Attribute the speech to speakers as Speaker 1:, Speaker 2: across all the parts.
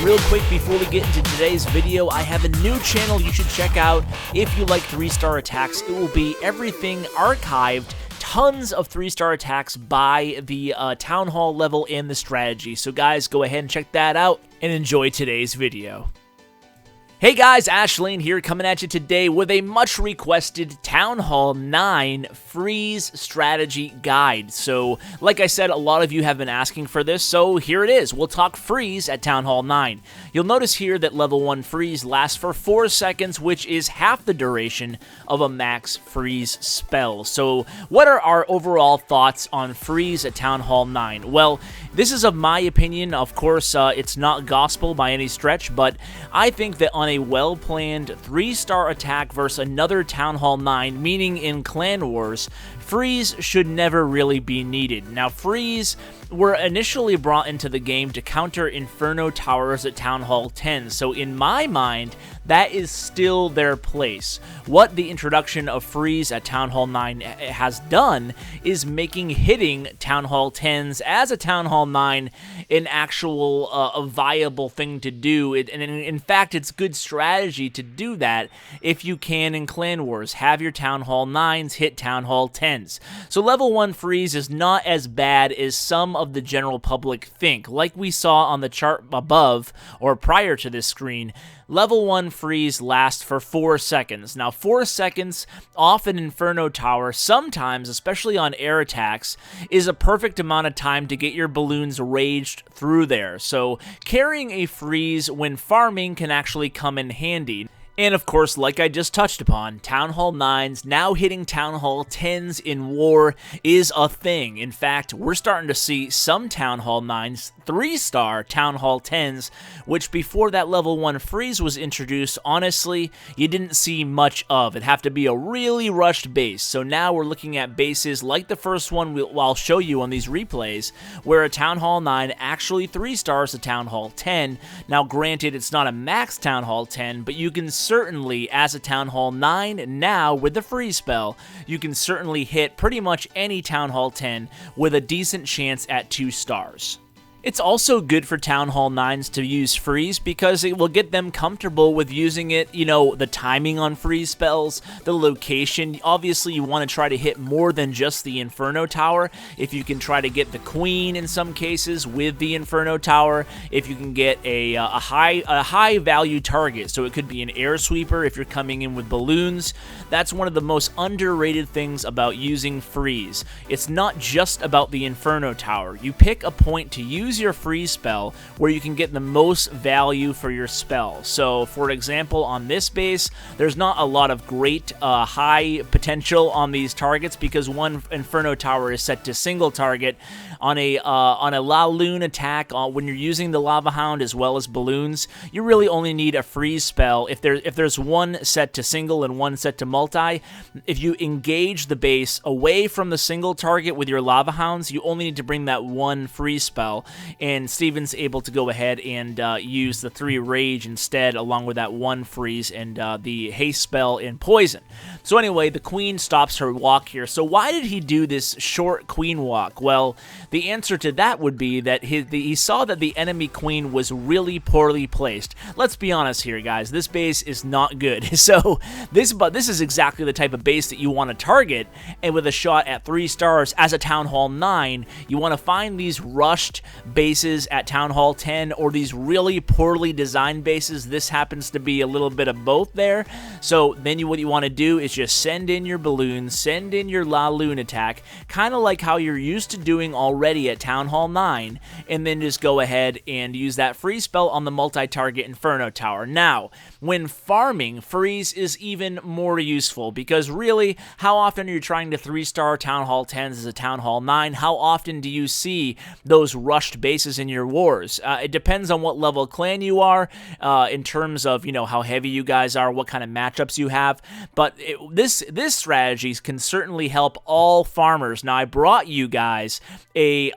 Speaker 1: real quick before we get into today's video, I have a new channel you should check out if you like 3-star attacks. It will be everything archived, tons of 3-star attacks by the Town Hall level and the strategy. So guys, go ahead and check that out and enjoy today's video. Hey guys, Ashlane here, coming at you today with a much requested Town Hall 9 freeze strategy guide. So, like I said, a lot of you have been asking for this, so here it is. We'll talk freeze at Town Hall 9. You'll notice here that level 1 freeze lasts for 4 seconds, which is half the duration of a max freeze spell. So, what are our overall thoughts on freeze at Town Hall 9? Well, this is of my opinion. Of course, it's not gospel by any stretch, but I think that on a well-planned 3-star attack versus another Town Hall 9, meaning in Clan Wars, freeze should never really be needed. Now, freeze were initially brought into the game to counter Inferno Towers at Town Hall 10, so in my mind, that is still their place. What the introduction of freeze at Town Hall 9 has done is making hitting Town Hall 10s as a Town Hall 9 an actual a viable thing to do. And in fact, it's good strategy to do that if you can in Clan Wars. Have your Town Hall 9s hit Town Hall 10s. So level 1 freeze is not as bad as some of the general public think. Like we saw on the chart above or prior to this screen, level 1 freeze lasts for 4 seconds. Now, 4 seconds off an Inferno Tower, sometimes, especially on air attacks, is a perfect amount of time to get your balloons raged through there. So, carrying a freeze when farming can actually come in handy. And of course, like I just touched upon, Town Hall 9s now hitting Town Hall 10s in war is a thing. In fact, we're starting to see some Town Hall 9s 3-star Town Hall 10s, which before that level 1 freeze was introduced, honestly, you didn't see much of. It'd have to be a really rushed base. So now we're looking at bases like the first one I'll show you on these replays, where a Town Hall 9 actually 3-stars a Town Hall 10. Now granted, it's not a max Town Hall 10, but you can certainly, as a Town Hall 9, now with the freeze spell, you can certainly hit pretty much any Town Hall 10 with a decent chance at 2 stars. It's also good for Town Hall 9s to use freeze because it will get them comfortable with using it, you know, the timing on freeze spells, the location. Obviously, you want to try to hit more than just the Inferno Tower. If you can try to get the Queen in some cases with the Inferno Tower, if you can get a high value target, so it could be an air sweeper if you're coming in with balloons. That's one of the most underrated things about using freeze. It's not just about the Inferno Tower. You pick a point to use your freeze spell where you can get the most value for your spell. So, for example, on this base, there's not a lot of great high potential on these targets because one Inferno Tower is set to single target. On a La Lune attack, when you're using the Lava Hound as well as balloons, you really only need a freeze spell. If there's one set to single and one set to multi, if you engage the base away from the single target with your Lava Hounds, you only need to bring that one freeze spell, and Steven's able to go ahead and use the 3 rage instead, along with that 1 freeze and the haste spell and poison. So anyway, the Queen stops her walk here. So why did he do this short Queen walk? Well, the answer to that would be that he saw that the enemy Queen was really poorly placed. Let's be honest here, guys. This base is not good. So this is exactly the type of base that you want to target, and with a shot at 3 stars as a Town Hall 9, you want to find these rushed bases at Town Hall 10 or these really poorly designed bases. This happens to be a little bit of both there. So then what you want to do is just send in your balloons, send in your La Lune attack, kind of like how you're used to doing already at Town Hall 9, and then just go ahead and use that freeze spell on the multi-target Inferno Tower. Now, when farming, freeze is even more useful because really, how often are you trying to 3-star Town Hall 10s as a Town Hall 9? How often do you see those rushed bases in your wars? It depends on what level clan you are in terms of, you know, how heavy you guys are, what kind of matchups you have, but this strategy can certainly help all farmers. Now, I brought you guys a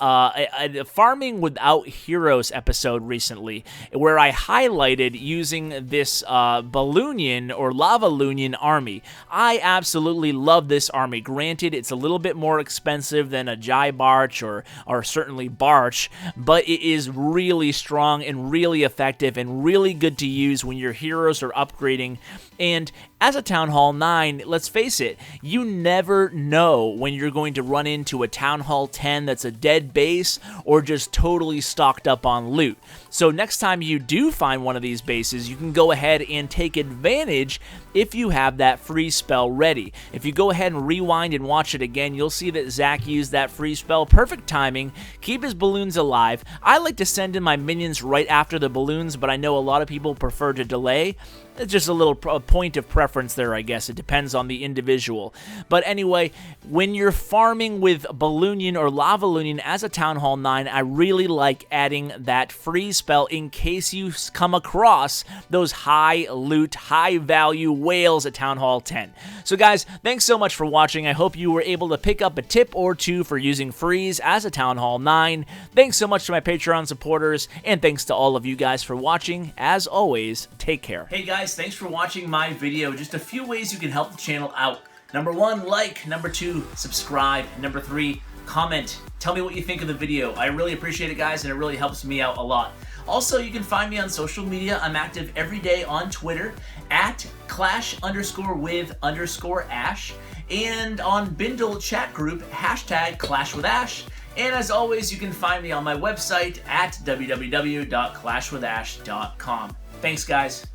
Speaker 1: Farming Without Heroes episode recently where I highlighted using this Balloonian or Lava Loonian army. I absolutely love this army. Granted, it's a little bit more expensive than a Jai Barch or certainly Barch, but it is really strong and really effective and really good to use when your heroes are upgrading. And as a Town Hall 9, let's face it, you never know when you're going to run into a Town Hall 10 that's a dead base or just totally stocked up on loot. So next time you do find one of these bases, you can go ahead and take advantage if you have that freeze spell ready. If you go ahead and rewind and watch it again, you'll see that Zach used that freeze spell. Perfect timing. Keep his balloons alive. I like to send in my minions right after the balloons, but I know a lot of people prefer to delay. It's just a little point of preference there, I guess. It depends on the individual. But anyway, when you're farming with Balloonion or Lavalunion as a Town Hall 9, I really like adding that freeze spell in case you come across those high loot, high value whales at Town Hall 10. So guys, thanks so much for watching. I hope you were able to pick up a tip or two for using freeze as a Town Hall 9. Thanks so much to my Patreon supporters, and thanks to all of you guys for watching. As always, take care. Hey guys, thanks for watching my video. Just a few ways you can help the channel out. Number 1, like. Number 2, subscribe. Number 3, comment. Tell me what you think of the video. I really appreciate it, guys, and it really helps me out a lot. Also, you can find me on social media. I'm active every day on Twitter at @clash_with_ash and on Bindle chat group #ClashWithAsh. And as always, you can find me on my website at www.clashwithash.com. Thanks, guys.